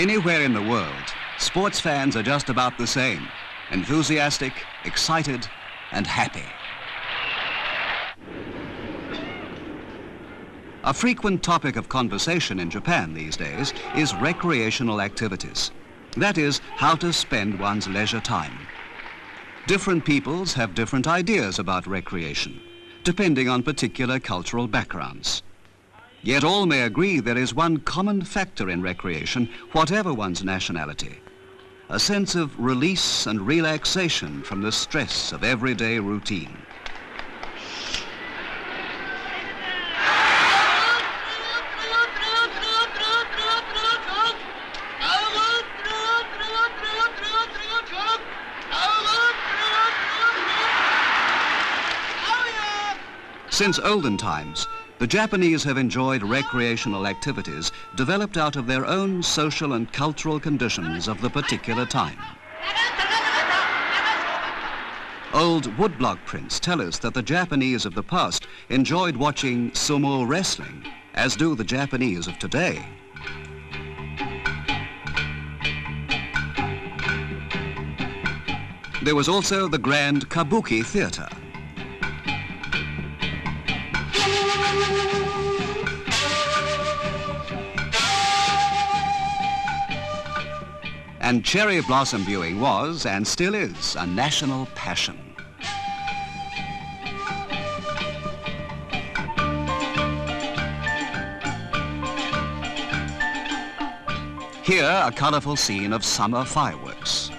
Anywhere in the world, sports fans are just about the same. Enthusiastic, excited, and happy. A frequent topic of conversation in Japan these days is recreational activities. That is, how to spend one's leisure time. Different peoples have different ideas about recreation, depending on particular cultural backgrounds. Yet all may agree there is one common factor in recreation, whatever one's nationality: a sense of release and relaxation from the stress of everyday routine. Since olden times, the Japanese have enjoyed recreational activities developed out of their own social and cultural conditions of the particular time. Old woodblock prints tell us that the Japanese of the past enjoyed watching sumo wrestling, as do the Japanese of today. There was also the grand kabuki theatre. And cherry blossom viewing was, and still is, a national passion. Here, a colourful scene of summer fireworks.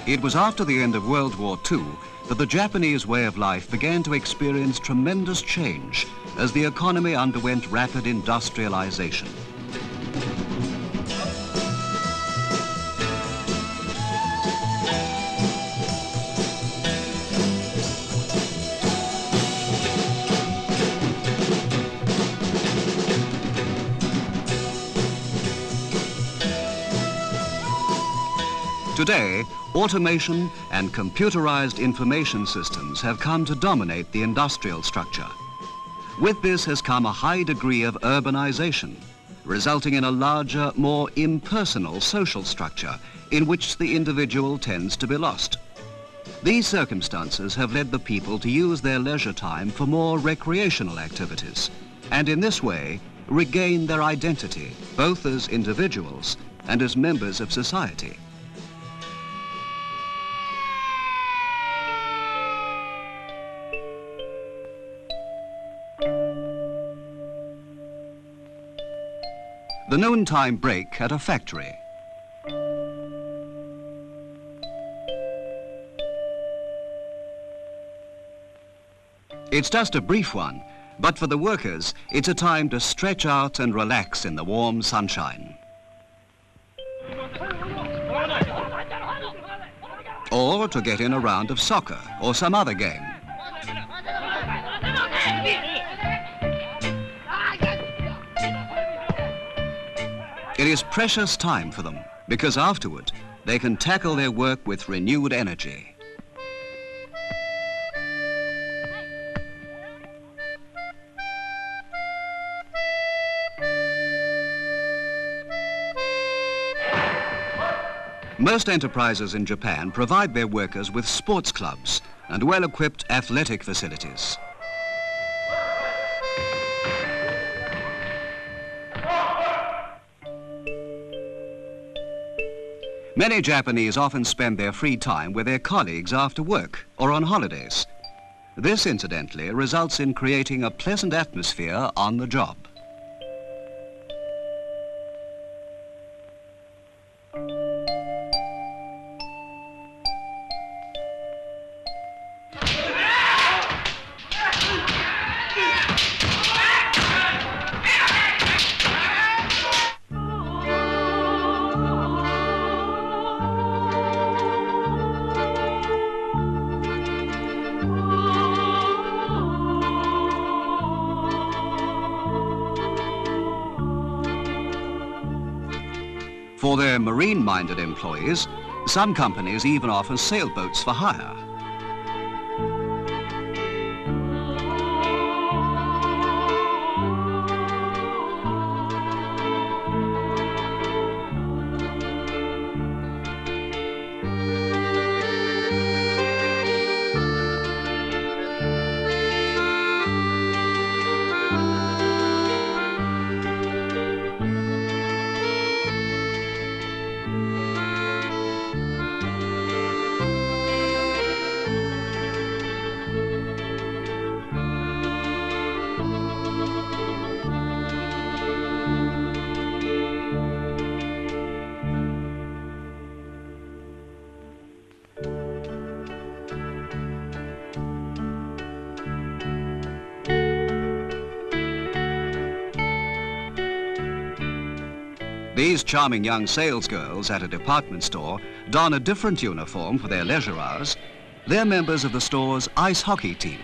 It was after the end of World War II that the Japanese way of life began to experience tremendous change as the economy underwent rapid industrialization. Today, automation and computerized information systems have come to dominate the industrial structure. With this has come a high degree of urbanization, resulting in a larger, more impersonal social structure in which the individual tends to be lost. These circumstances have led the people to use their leisure time for more recreational activities, and in this way regain their identity, both as individuals and as members of society. The noontime break at a factory. It's just a brief one, but for the workers, it's a time to stretch out and relax in the warm sunshine. Or to get in a round of soccer or some other game. It is precious time for them, because afterward, they can tackle their work with renewed energy. Most enterprises in Japan provide their workers with sports clubs and well-equipped athletic facilities. Many Japanese often spend their free time with their colleagues after work or on holidays. This, incidentally, results in creating a pleasant atmosphere on the job. For their marine-minded employees, some companies even offer sailboats for hire. These charming young salesgirls at a department store don a different uniform for their leisure hours. They're members of the store's ice hockey team.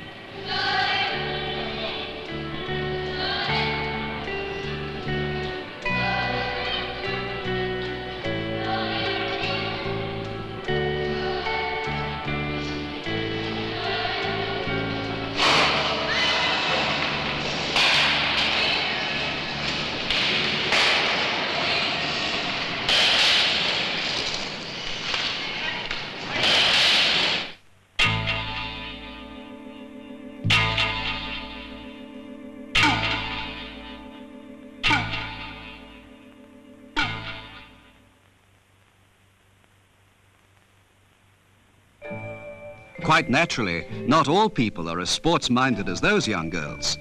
Quite naturally, not all people are as sports-minded as those young girls.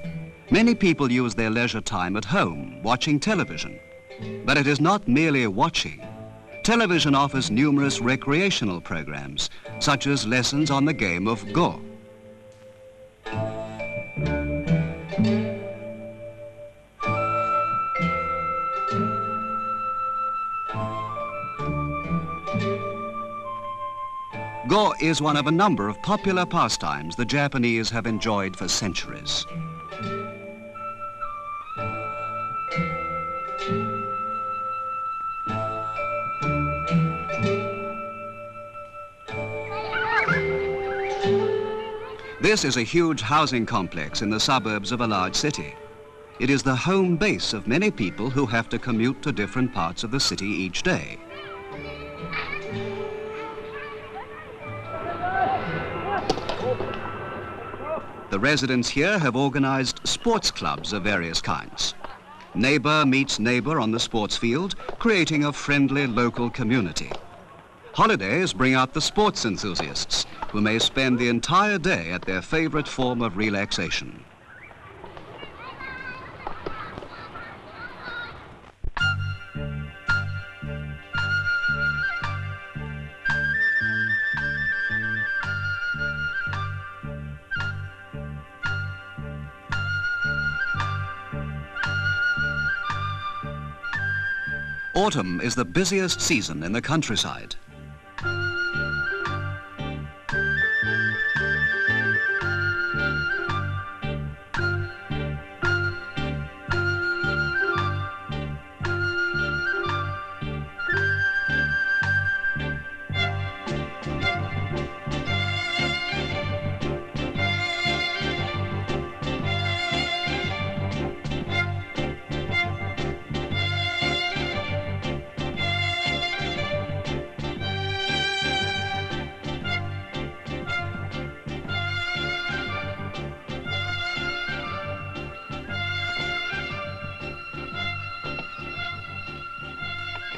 Many people use their leisure time at home, watching television. But it is not merely watching. Television offers numerous recreational programs, such as lessons on the game of Go. Go is one of a number of popular pastimes the Japanese have enjoyed for centuries. This is a huge housing complex in the suburbs of a large city. It is the home base of many people who have to commute to different parts of the city each day. The residents here have organized sports clubs of various kinds. Neighbor meets neighbor on the sports field, creating a friendly local community. Holidays bring out the sports enthusiasts, who may spend the entire day at their favorite form of relaxation. Autumn is the busiest season in the countryside.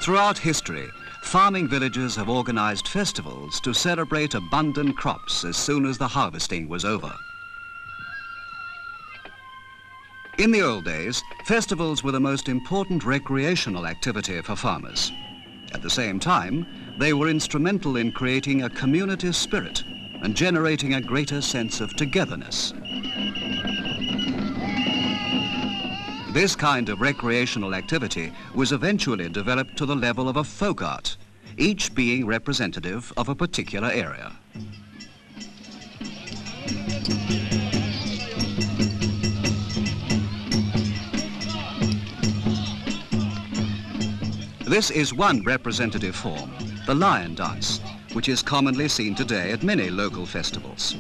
Throughout history, farming villages have organized festivals to celebrate abundant crops as soon as the harvesting was over. In the old days, festivals were the most important recreational activity for farmers. At the same time, they were instrumental in creating a community spirit and generating a greater sense of togetherness. This kind of recreational activity was eventually developed to the level of a folk art, each being representative of a particular area. This is one representative form, the lion dance, which is commonly seen today at many local festivals.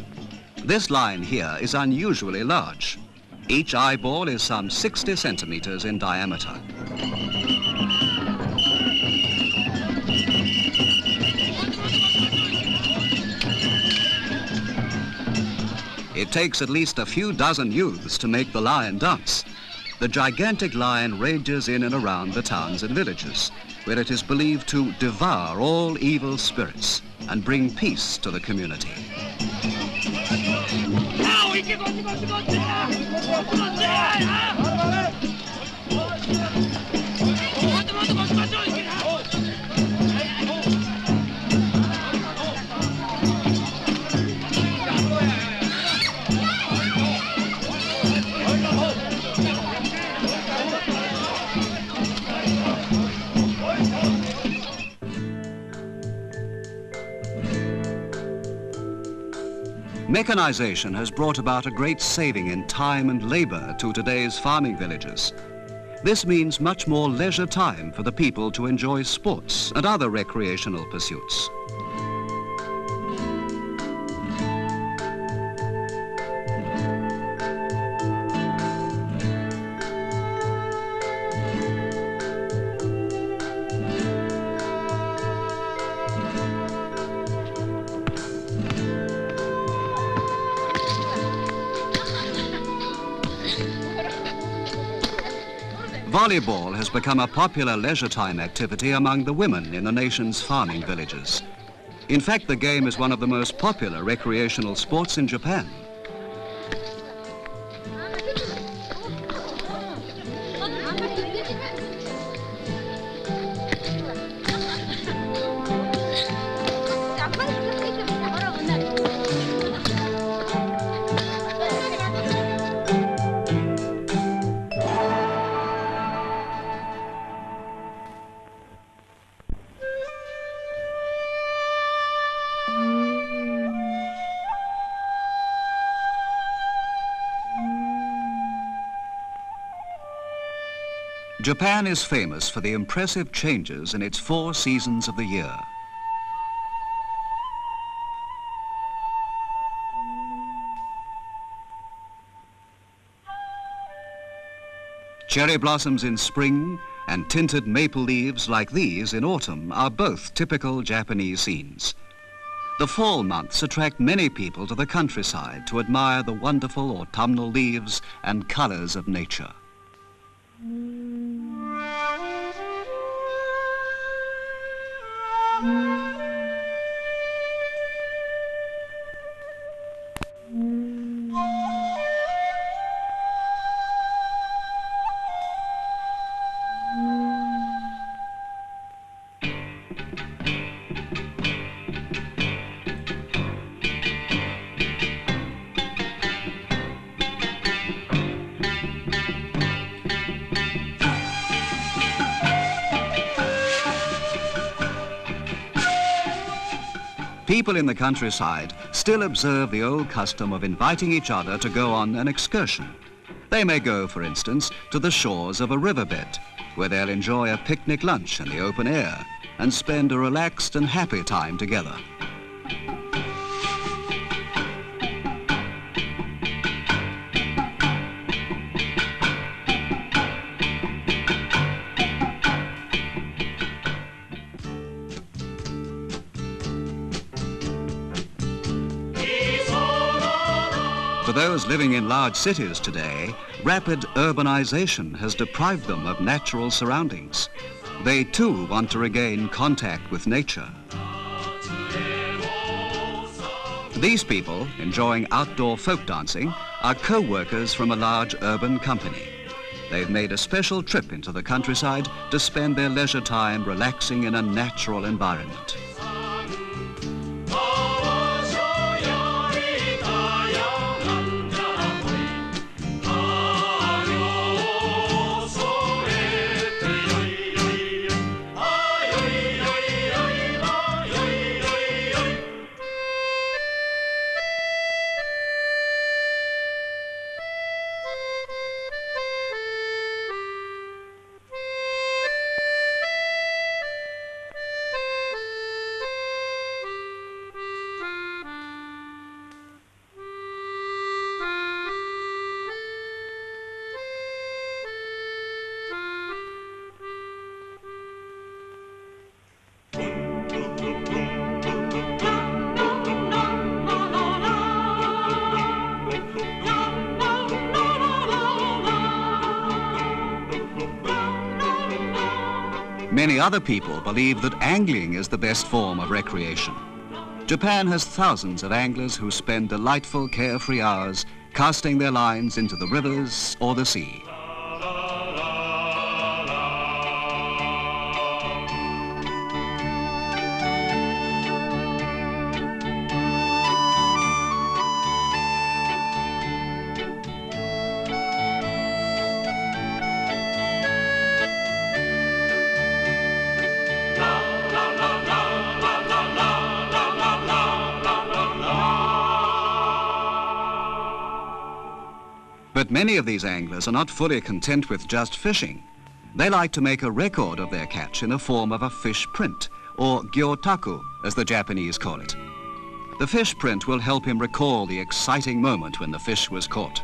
This lion here is unusually large. Each eyeball is some 60 centimeters in diameter. It takes at least a few dozen youths to make the lion dance. The gigantic lion rages in and around the towns and villages, where it is believed to devour all evil spirits and bring peace to the community. Mechanization has brought about a great saving in time and labor to today's farming villages. This means much more leisure time for the people to enjoy sports and other recreational pursuits. Volleyball has become a popular leisure time activity among the women in the nation's farming villages. In fact, the game is one of the most popular recreational sports in Japan. Japan is famous for the impressive changes in its 4 seasons of the year. Cherry blossoms in spring and tinted maple leaves like these in autumn are both typical Japanese scenes. The fall months attract many people to the countryside to admire the wonderful autumnal leaves and colors of nature. People in the countryside still observe the old custom of inviting each other to go on an excursion. They may go, for instance, to the shores of a riverbed, where they'll enjoy a picnic lunch in the open air and spend a relaxed and happy time together. For those living in large cities today, rapid urbanization has deprived them of natural surroundings. They too want to regain contact with nature. These people, enjoying outdoor folk dancing, are co-workers from a large urban company. They've made a special trip into the countryside to spend their leisure time relaxing in a natural environment. Many other people believe that angling is the best form of recreation. Japan has thousands of anglers who spend delightful, carefree hours casting their lines into the rivers or the sea. But many of these anglers are not fully content with just fishing. They like to make a record of their catch in the form of a fish print, or gyotaku, as the Japanese call it. The fish print will help him recall the exciting moment when the fish was caught.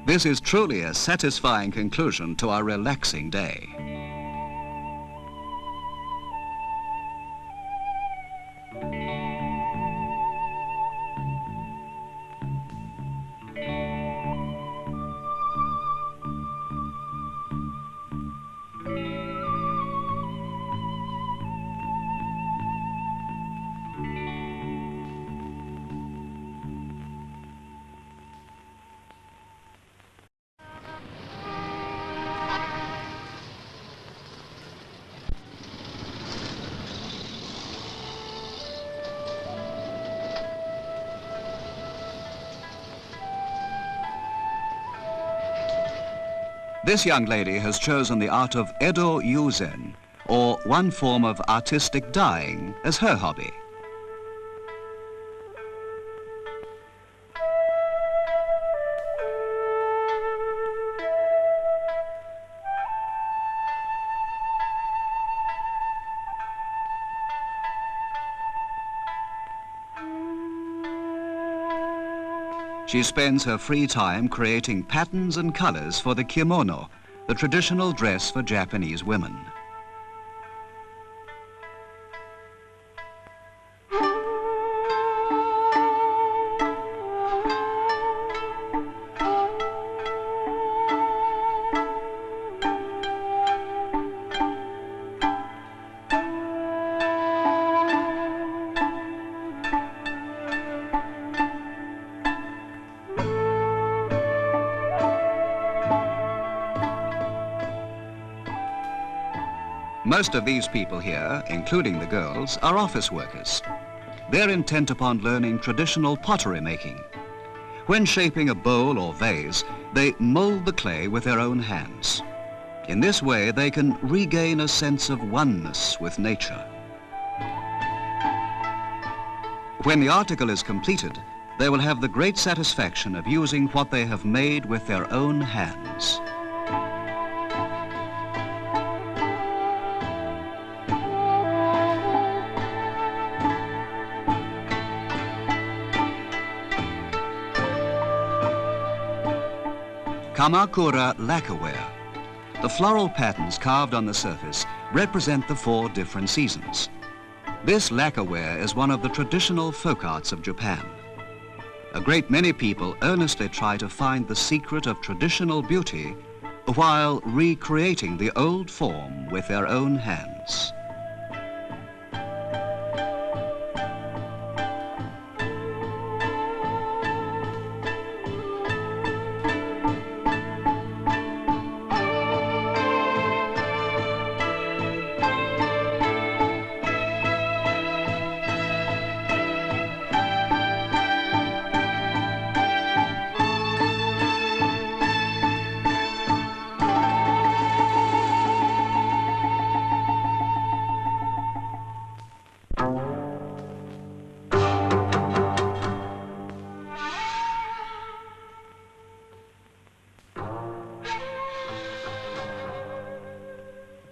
This is truly a satisfying conclusion to our relaxing day. This young lady has chosen the art of Edo Yuzen, or one form of artistic dyeing, as her hobby. She spends her free time creating patterns and colors for the kimono, the traditional dress for Japanese women. Most of these people here, including the girls, are office workers. They're intent upon learning traditional pottery making. When shaping a bowl or vase, they mold the clay with their own hands. In this way, they can regain a sense of oneness with nature. When the article is completed, they will have the great satisfaction of using what they have made with their own hands. Kamakura lacquerware. The floral patterns carved on the surface represent the 4 different seasons. This lacquerware is one of the traditional folk arts of Japan. A great many people earnestly try to find the secret of traditional beauty while recreating the old form with their own hands.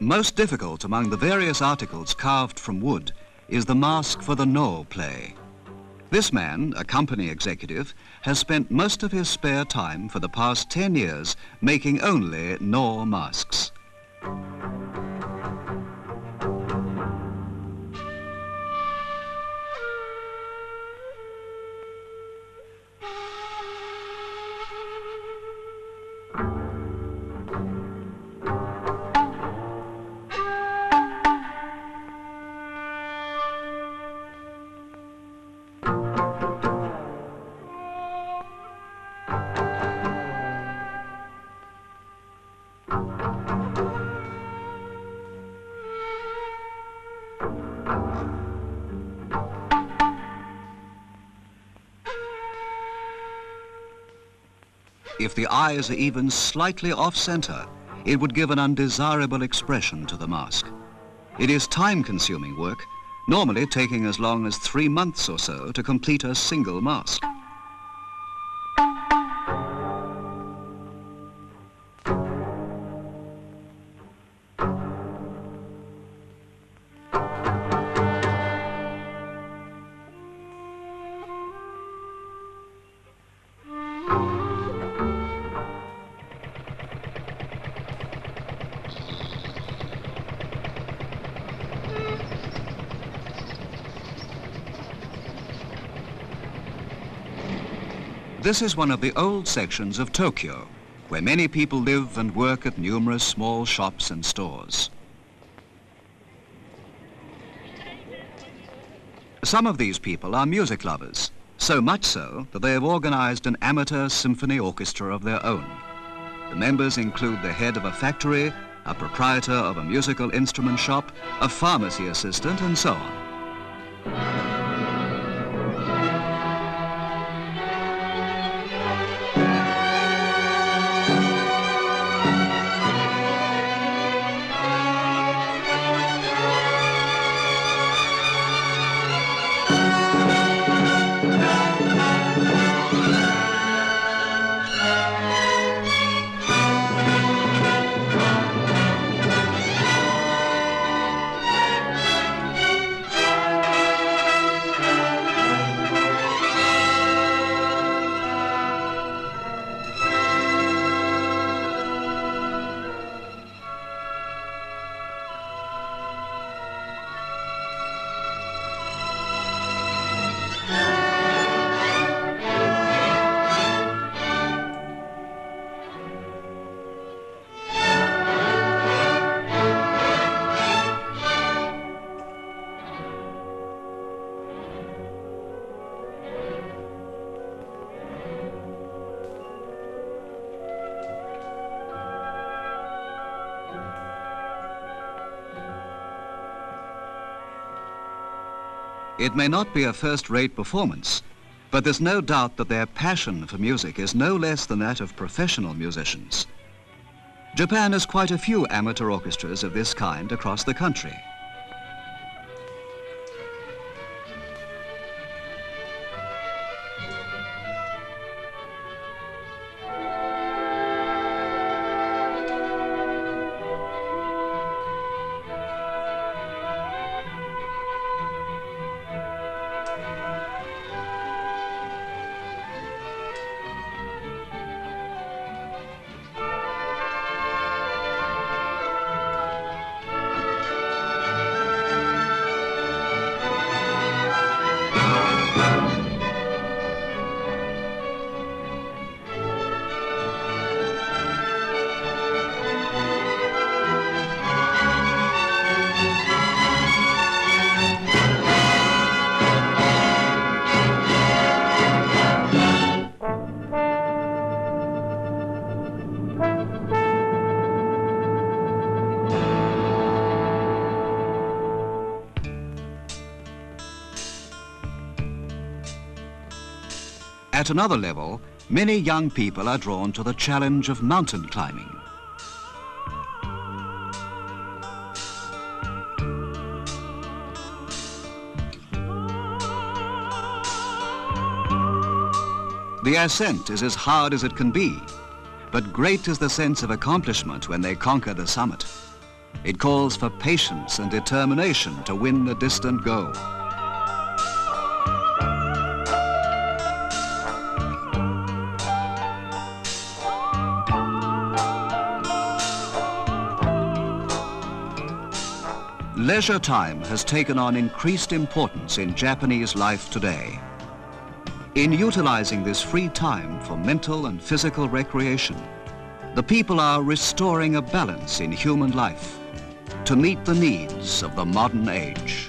Most difficult among the various articles carved from wood is the mask for the no play. This man, a company executive, has spent most of his spare time for the past 10 years making only no masks. If the eyes are even slightly off-center, it would give an undesirable expression to the mask. It is time-consuming work, normally taking as long as 3 months or so to complete a single mask. This is one of the old sections of Tokyo, where many people live and work at numerous small shops and stores. Some of these people are music lovers, so much so that they have organized an amateur symphony orchestra of their own. The members include the head of a factory, a proprietor of a musical instrument shop, a pharmacy assistant, and so on. It may not be a first-rate performance, but there's no doubt that their passion for music is no less than that of professional musicians. Japan has quite a few amateur orchestras of this kind across the country. At another level, many young people are drawn to the challenge of mountain climbing. The ascent is as hard as it can be, but great is the sense of accomplishment when they conquer the summit. It calls for patience and determination to win the distant goal. Leisure time has taken on increased importance in Japanese life today. In utilizing this free time for mental and physical recreation, the people are restoring a balance in human life to meet the needs of the modern age.